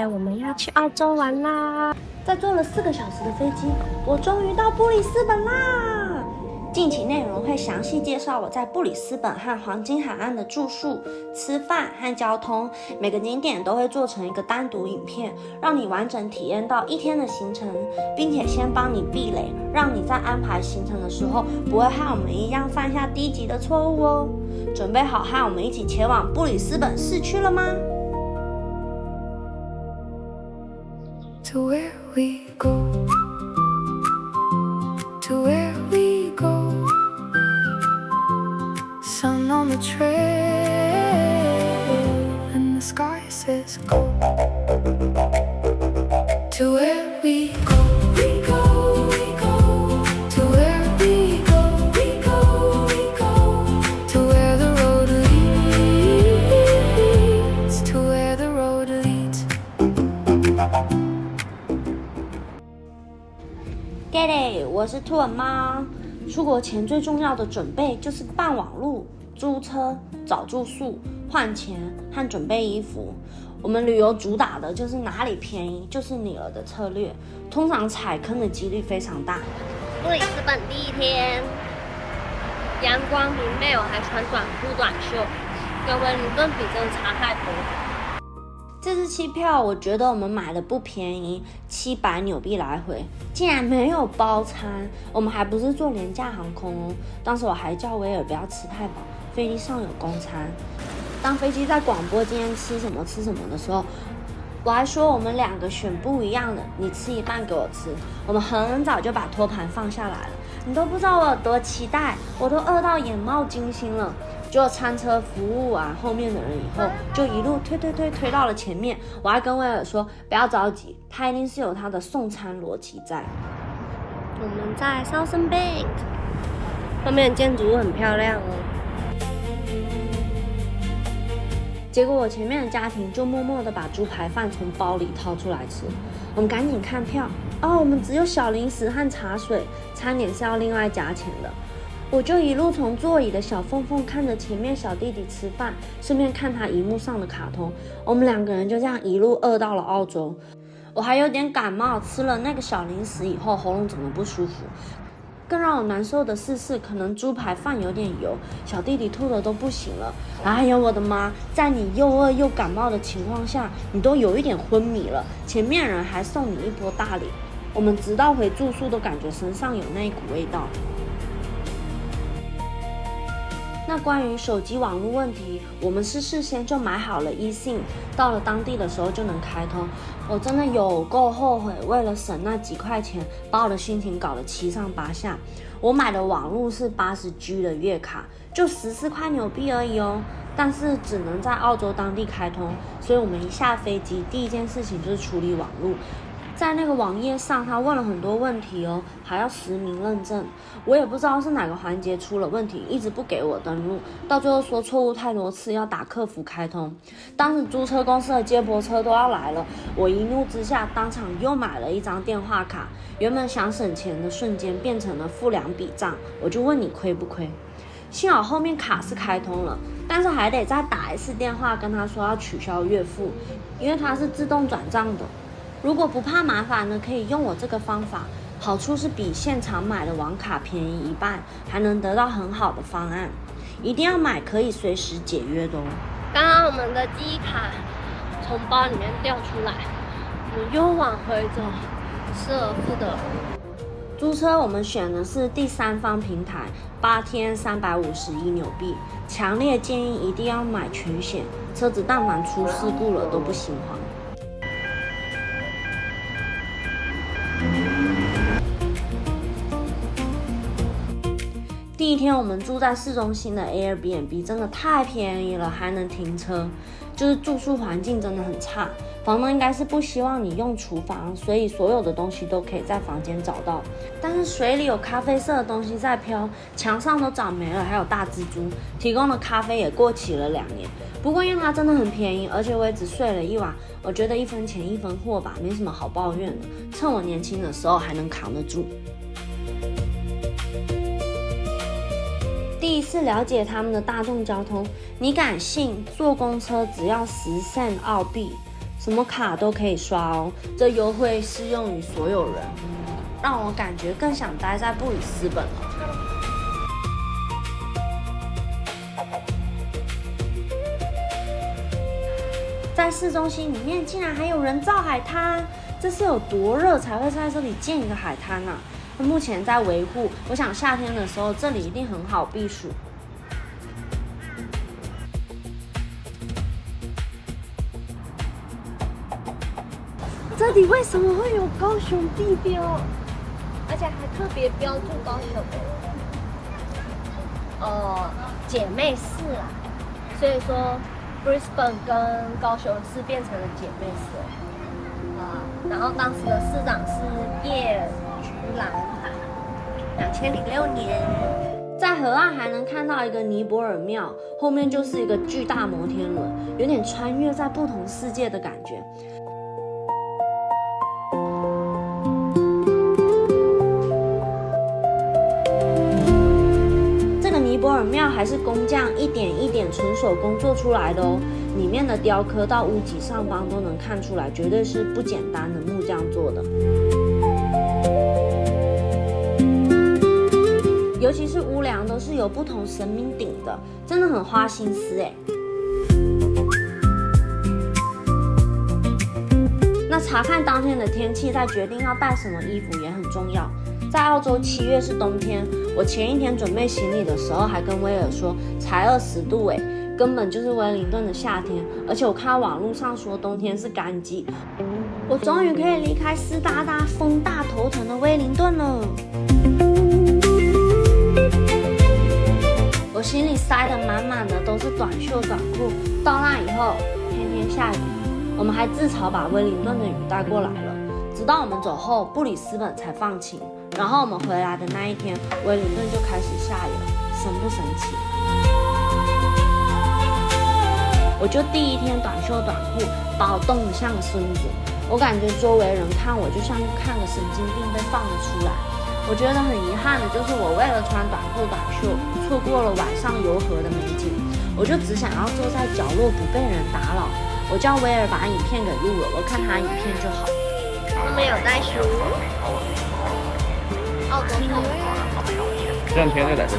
耶！我們要去澳洲玩啦！再坐了4個小時的飛機，我終於到布里斯本啦！近期內容會詳細介紹我在布里斯本和黃金海岸的住宿、吃飯和交通，每個景點都會做成一個單獨影片，讓你完整體驗到1天的行程，並且先幫你避雷，讓你在安排行程的時候不會和我們一樣犯下低級的錯誤哦。準備好和我們一起前往布里斯本市區了嗎？ To where we go, to where we go, sun on the trail and the sky says go. To where we go, we go, we go. To where we go, we go, we go. To where the road leads, to where the road leads. Get it， 我是兔耳貓。出國前最重要的準備就是辦網路、租車、找住宿、換錢和準備衣服。我們旅遊主打的就是哪裡便宜就是你了的策略，通常踩坑的幾率非常大。布里斯本第1天，陽光明媚，我還穿短褲短袖，跟威靈頓比真的差太多。這次機票我覺得我們買的不便宜，700紐幣來回，竟然沒有包餐。我們還不是坐廉價航空哦。當時我還叫威爾不要吃太飽，飛機上有公餐。當飛機在廣播今天吃什麼的時候，我還說我們2個選不一樣的，你吃一半給我吃。我們很早就把托盤放下來了，你都不知道我有多期待，我都餓到眼冒金星了。就餐車服務完後面的人以後，就一路推到了前面。我還跟威爾說不要着急，他一定是有他的送餐邏輯在。我們在 Southern Bank， 後面的建築物很漂亮哦。結果我前面的家庭就默默的把豬排飯從包裡掏出來吃。我們趕緊看票，我們只有小零食和茶水，餐點是要另外加錢的。我就一路從座椅的小縫縫看着前面小弟弟吃飯，順便看他熒幕上的卡通。我們2個人就這樣一路餓到了澳洲。我還有點感冒，吃了那個小零食以後喉嚨整個不舒服。更讓我難受的是可能豬排飯有點油，小弟弟吐的都不行了。哎呀，我的媽！在你又餓又感冒的情況下，你都有一點昏迷了，前面人還送你一波大禮。我們直到回住宿都感覺身上有那一股味道。那關於手機網絡問題，我們是事先就買好了eSIM，到了當地的時候就能開通。我真的有夠後悔，為了省那幾塊錢，把我的心情搞得七上八下。我買的網絡是80G 的月卡，就14塊紐幣而已哦，但是只能在澳洲當地開通，所以我們一下飛機，第一件事情就是處理網絡。在那個網頁上，他問了很多問題哦，還要實名認證。我也不知道是哪個環節出了問題，一直不給我登錄，到最後說錯誤太多次，要打客服開通。當時租車公司的接駁車都要來了，我一怒之下當場又買了一張電話卡。原本想省錢的瞬間變成了付2筆賬，我就問你虧不虧？幸好後面卡是開通了，但是還得再打一次電話跟他說要取消月付，因為它是自動轉賬的。如果不怕麻煩呢，可以用我這個方法，好處是比現場買的網卡便宜1半，還能得到很好的方案。一定要買可以隨時解約的哦。剛剛我們的記憶卡從包裡面掉出來，我們又往回走，失而復得。租車我們選的是第三方平台，8天351紐幣，強烈建議一定要買全險，車子但凡出事故了都不心慌。第1天我們住在市中心的 Airbnb， 真的太便宜了，還能停車，就是住宿環境真的很差。房東應該是不希望你用廚房，所以所有的東西都可以在房間找到。但是水裡有咖啡色的東西在飄，牆上都長霉了，還有大蜘蛛。提供的咖啡也過期了2年。不過因為它真的很便宜，而且我也只睡了1晚，我覺得1分錢1分貨吧，沒什麼好抱怨的。趁我年輕的時候還能扛得住。第一次了解他們的大眾交通，你敢信坐公車只要10 cent 澳幣，什麼卡都可以刷哦，這優惠適用於所有人，讓我感覺更想待在布里斯本了。在市中心裡面竟然還有人造海灘，這是有多熱才會在這裡建一個海灘啊？目前在維護，我想夏天的時候這裡一定很好避暑。這裡為什麼會有高雄地標？而且還特別標注高雄姐妹市啦，所以說 Brisbane 跟高雄市變成了姐妹市然後當時的市長是葉菊蘭，2006年。在河岸還能看到一個尼泊爾廟，後面就是一個巨大摩天輪，有點穿越在不同世界的感覺。尼泊爾廟還是工匠一點一點純手工做出來的哦，裡面的雕刻到屋脊上方都能看出來，絕對是不簡單的木匠做的。尤其是屋梁都是由不同神明頂的，真的很花心思哎。那查看當天的天氣，再決定要帶什麼衣服也很重要。在澳洲7月是冬天，我前一天準備行李的時候還跟威爾說才20度哎，根本就是威靈頓的夏天。而且我看到網絡上說冬天是乾季，我終於可以離開濕噠噠、風大頭疼的威靈頓了。我行李塞得滿滿的都是短袖短褲，到那以後天天下雨，我們還自嘲把威靈頓的雨帶過來了。直到我們走後，布里斯本才放晴。然後我們回來的那一天，威靈頓就開始下雨了，神不神奇？我就第一天短袖短褲，把我凍得像個孫子。我感覺周圍人看我就像看個神經病被放了出來。我覺得很遺憾的就是我為了穿短褲短袖，錯過了晚上遊河的美景。我就只想要坐在角落不被人打擾。我叫威爾把影片給錄了，我看他影片就好。他們有袋鼠。澳洲这两天就在這裡。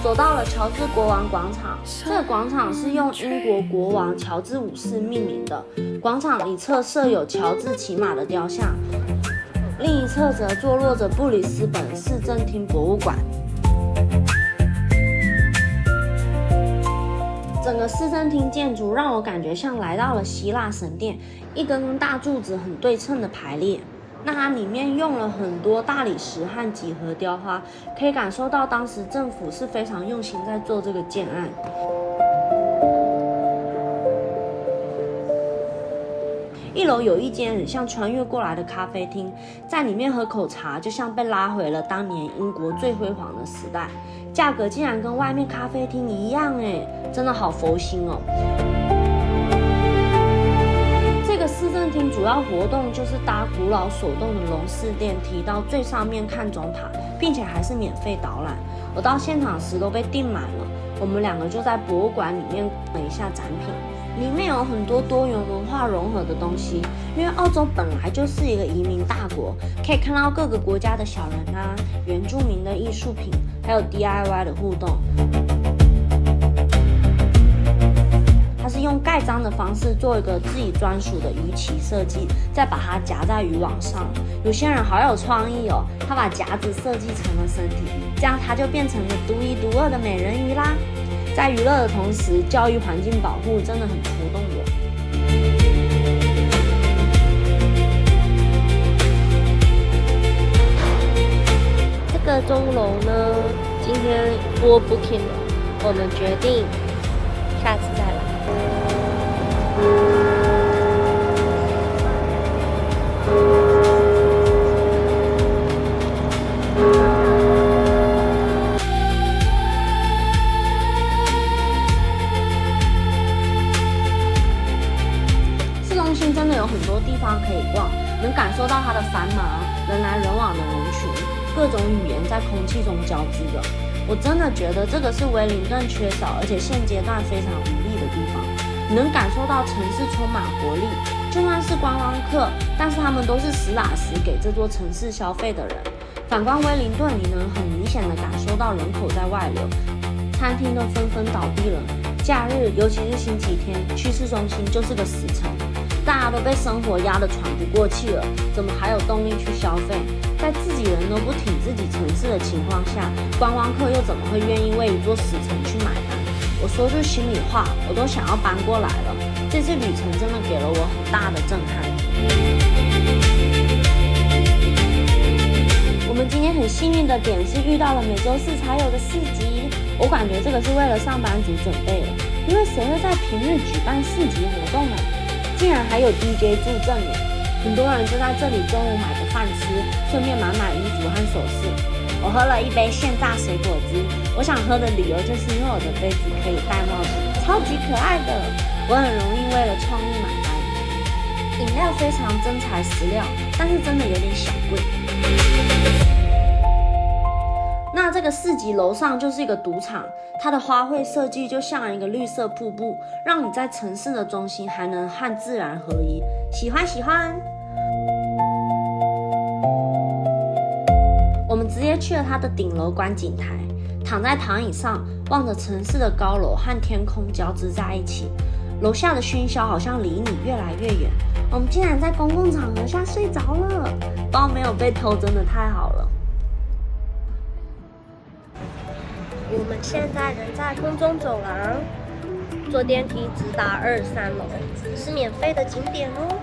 走到了喬治國王廣場，這個廣場是用英國國王喬治5世命名的。廣場一側設有喬治騎馬的雕像，另一側則坐落着布里斯本市政廳博物館。整個市政廳建築讓我感覺像來到了希臘神殿，一根根大柱子很對稱的排列。那它裡面用了很多大理石和幾何雕花，可以感受到當時政府是非常用心在做這個建案。一樓有一間很像穿越過來的咖啡廳，在裡面喝口茶，就像被拉回了當年英國最輝煌的時代。價格竟然跟外面咖啡廳一樣耶，真的好佛心哦。這個市政廳主要活動就是搭古老手動的龍式電梯到最上面看鐘塔，並且還是免費導覽。我到現場時都被訂滿了。我們兩個就在博物館裡面看了一下展品，裡面有很多多元文化融合的東西。因為澳洲本來就是一個移民大國，可以看到各個國家的小人啊、原住民的藝術品，還有 DIY 的互動。是用蓋章的方式做一個自己專屬的魚鰭設計，再把它夾在漁網上。有些人好有創意哦，他把夾子設計成了身體，這樣它就變成了獨一無二的美人魚啦。在娛樂的同時，教育環境保護真的很觸動我。這個鐘樓呢，今天多 booking 了，我們決定下次再來。市中心真的有很多地方可以逛，能感受到它的繁忙、人來人往的人群，各種語言在空氣中交織的。我真的覺得這個是威靈頓缺少，而且現階段非常無力的地方。你能感受到城市充滿活力，就算是觀光客，但是他們都是實打實給這座城市消費的人。反觀威靈頓，你能很明顯的感受到人口在外流，餐廳都紛紛倒閉了。假日，尤其是星期天，去市中心就是個死城，大家都被生活壓得喘不過氣了，怎麼還有動力去消費？在自己人都不挺自己城市的情況下，觀光客又怎麼會願意為一座死城去買單？我說句心裡話，我都想要搬過來了。這次旅程真的給了我很大的震撼。我們今天很幸運的點是遇到了每周四才有的市集，我感覺這個是為了上班族準備的，因為誰會在平日舉辦市集活動呢？竟然還有 DJ 助陣耶！很多人就在這裡中午買個飯吃，順便買衣服和首飾。我喝了一杯現榨水果汁，我想喝的理由就是因為我的杯子可以戴帽子，超級可愛的。我很容易為了創意買單。飲料非常真材實料，但是真的有點小貴。那這個市集樓上就是一個賭場，它的花卉設計就像一個綠色瀑布，讓你在城市的中心還能和自然合一。喜歡喜歡。我們直接去了它的頂樓觀景台，躺在躺椅上，望着城市的高樓和天空交織在一起。樓下的喧囂好像離你越來越遠。我們竟然在公共場合下睡着了，包沒有被偷，真的太好了。我們現在人在空中走廊，坐電梯直達23樓，是免費的景點哦。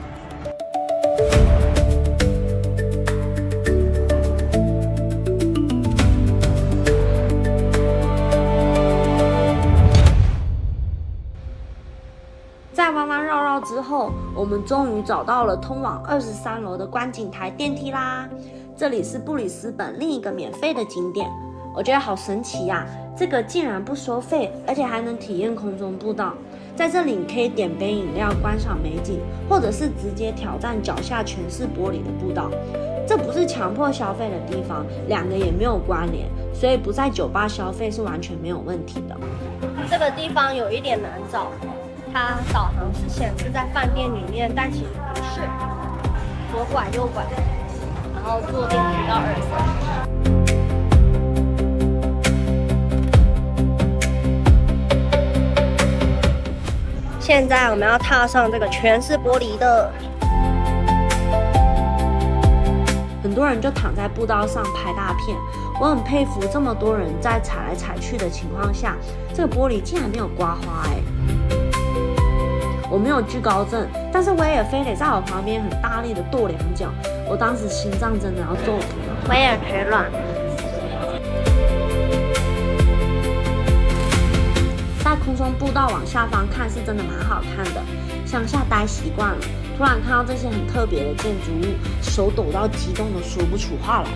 在彎彎繞繞之後，我們終於找到了通往23樓的觀景台電梯啦。這裡是布里斯本另一個免費的景點。我覺得好神奇呀，這個竟然不收費，而且還能體驗空中步道。在這裡你可以點杯飲料觀賞美景，或者是直接挑戰腳下全是玻璃的步道。這不是強迫消費的地方，兩個也沒有關聯，所以不在酒吧消費是完全沒有問題的。這個地方有一點難找，它導航是顯示在飯店裡面，但其實不是。左拐右拐，然後坐電梯到23。現在我們要踏上這個全是玻璃的，很多人就躺在步道上拍大片。我很佩服這麼多人在踩來踩去的情況下，這個玻璃竟然沒有刮花欸。我沒有懼高症，但是威爾非得在我旁邊很大力的跺2腳，我當時心臟真的要驟停了。威爾腿軟。在空中步道往下方看是真的蠻好看的，鄉下待習慣了，突然看到這些很特別的建築物，手抖到激動的說不出話來。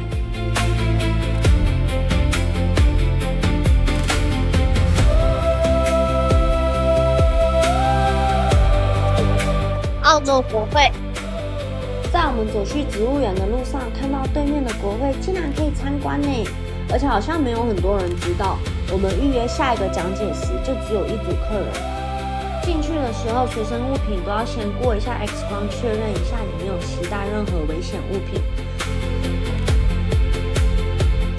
澳洲國會。在我們走去植物園的路上，看到對面的國會竟然可以參觀呢，而且好像沒有很多人知道。我們預約下一個講解時，就只有1組客人。進去的時候，隨身物品都要先過一下 X 光，確認一下你沒有攜帶任何危險物品。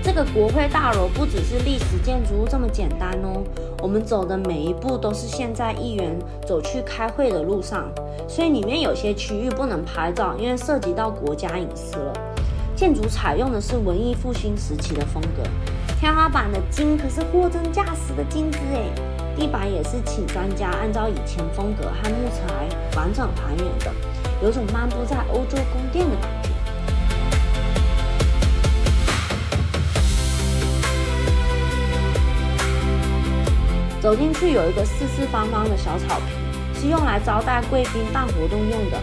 這個國會大樓不只是歷史建築物這麼簡單哦，我們走的每一步都是現在議員走去開會的路上，所以裡面有些區域不能拍照，因為涉及到國家隱私了。建築採用的是文藝復興時期的風格。天花板的金可是貨真價實的金子誒，地板也是請專家按照以前風格和木材完整還原的，有種漫步在歐洲宮殿的感覺。走進去有一個四四方方的小草坪，是用來招待貴賓辦活動用的。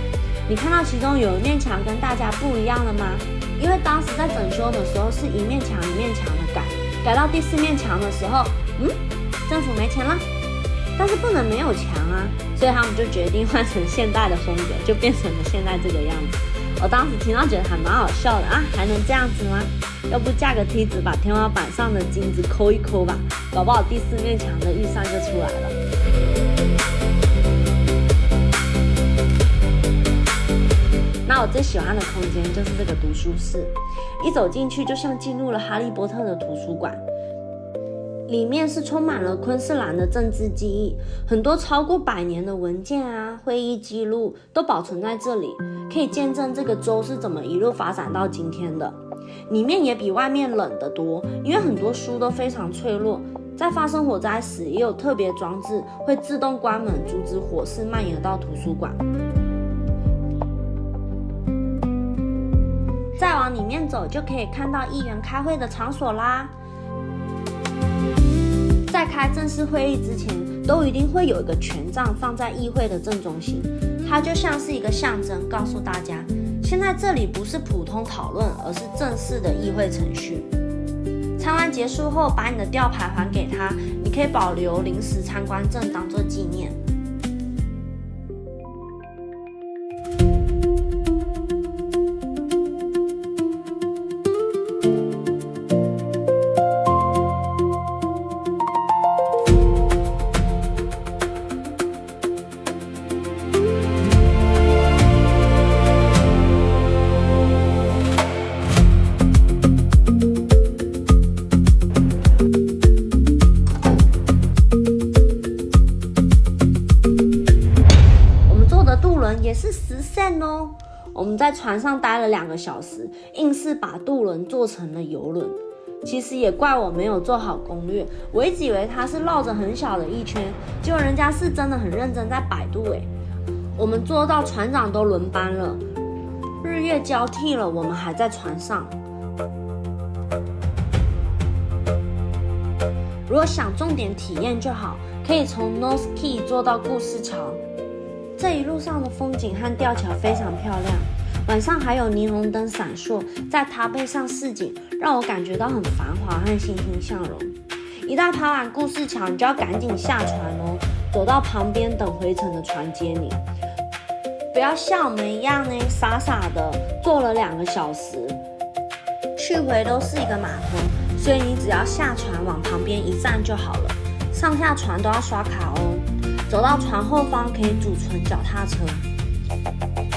你看到其中有一面牆跟大家不一樣了嗎？因為當时在整修的時候是一面牆一面牆的改到第4面牆的時候，政府沒錢了，但是不能沒有牆啊，所以他們就決定換成現代的風格，就變成了現在這個樣子。我當時聽到覺得還蠻好笑的啊，還能這樣子嗎？要不架個梯子把天花板上的金子摳一摳吧，搞不好第4面牆的預算就出來了。那我最喜歡的空間就是這個讀書室，一走進去就像進入了哈利波特的圖書館。裡面是充滿了昆士蘭的政治記憶，很多超過100年的文件啊、會議記錄都保存在這裡，可以見證這個州是怎麼一路發展到今天的。裡面也比外面冷得多，因為很多書都非常脆弱，在發生火災時也有特別裝置會自動關門，阻止火勢蔓延到圖書館。再往裡面走，就可以看到議員開會的場所啦。在開正式會議之前，都一定會有一個權杖放在議會的正中心，它就像是一個象徵，告訴大家，現在這裡不是普通討論，而是正式的議會程序。參觀結束後，把你的吊牌還給他，你可以保留臨時參觀證當做紀念。也是10 cent哦。我們在船上待了2個小時，硬是把渡輪做成了遊輪。其實也怪我沒有做好攻略，我一直以為它是繞着很小的一圈，結果人家是真的很認真在擺渡誒。我們做到船長都輪班了，日月交替了，我們還在船上。如果想重點體驗就好，可以從 North Key 坐到故事橋。這一路上的風景和吊橋非常漂亮，晚上還有霓虹燈閃爍，在塔背上示警，讓我感覺到很繁華和欣欣向榮。一到爬完故事橋，你就要趕緊下船哦，走到旁邊等回程的船接你。不要像我們一樣呢，傻傻的坐了2個小時，去回都是一個碼頭，所以你只要下船往旁邊一站就好了，上下船都要刷卡哦。走到船後方可以儲存腳踏車，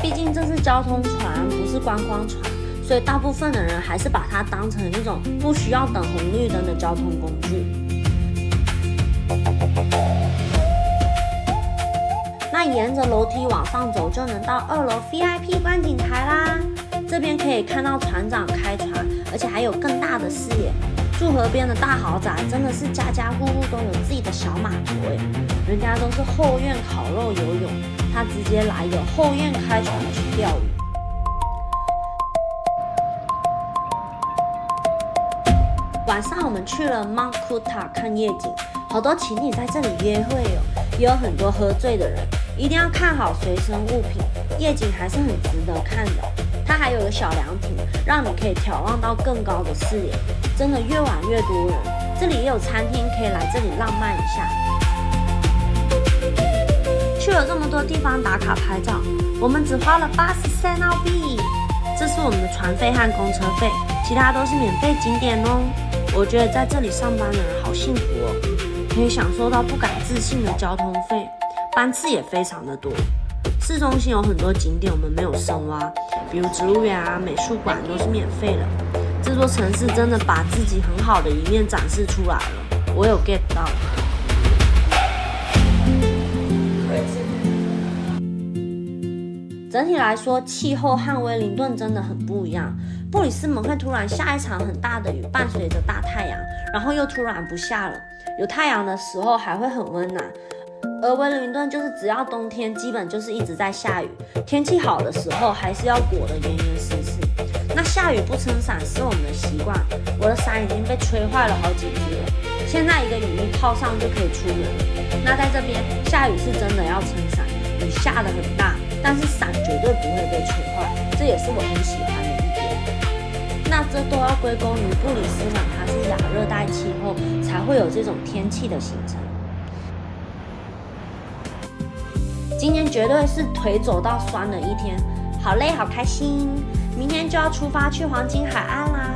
畢竟這是交通船，不是觀光船，所以大部分的人還是把它當成一種不需要等紅綠燈的交通工具。那沿着樓梯往上走，就能到2樓 VIP 觀景台啦。這邊可以看到船長開船，而且還有更大的視野。住河邊的大豪宅真的是家家戶戶都有自己的小碼頭誒，人家都是後院烤肉游泳，他直接來一個後院開船去釣魚。晚上我們去了 Mount Coot-tah 看夜景，好多情侶在這裡約會哦，也有很多喝醉的人，一定要看好隨身物品，夜景還是很值得看的。它還有個小涼亭，讓你可以眺望到更高的視野。真的越晚越多人，這裡也有餐廳，可以來這裡浪漫一下。去了這麼多地方打卡拍照，我們只花了80 cent 澳幣，這是我們的船費和公車費，其他都是免費景點哦。我覺得在這裡上班的人好幸福哦，可以享受到不改自信的交通費，班次也非常的多。市中心有很多景點我們沒有深挖，比如植物園啊、美術館都是免費的。這座城市真的把自己很好的一面展示出來了，我有 get 到。整體來說，氣候和威靈頓真的很不一樣。布里斯本會突然下一場很大的雨，伴隨着大太陽，然後又突然不下了。有太陽的時候還會很溫暖。而威靈頓就是只要冬天，基本就是一直在下雨。天氣好的時候，還是要裹得嚴嚴實實。那下雨不撐傘是我們的習慣，我的傘已經被吹壞了好幾隻了。現在一個雨衣套上就可以出門了。那在這邊下雨是真的要撐傘，雨下得很大，但是傘絕對不會被吹壞，這也是我很喜歡的一點。那這都要歸功於布里斯本，它是亞熱帶氣候，才會有這種天氣的形成。今天絕對是腿走到酸的一天，好累好開心，明天就要出發去黃金海岸啦！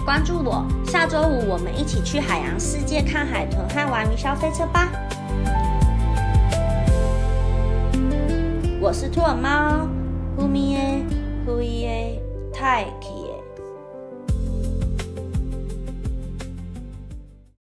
關注我，下周5我們一起去海洋世界看海豚和玩雲霄飛車吧！我是兔耳貓，呼咪在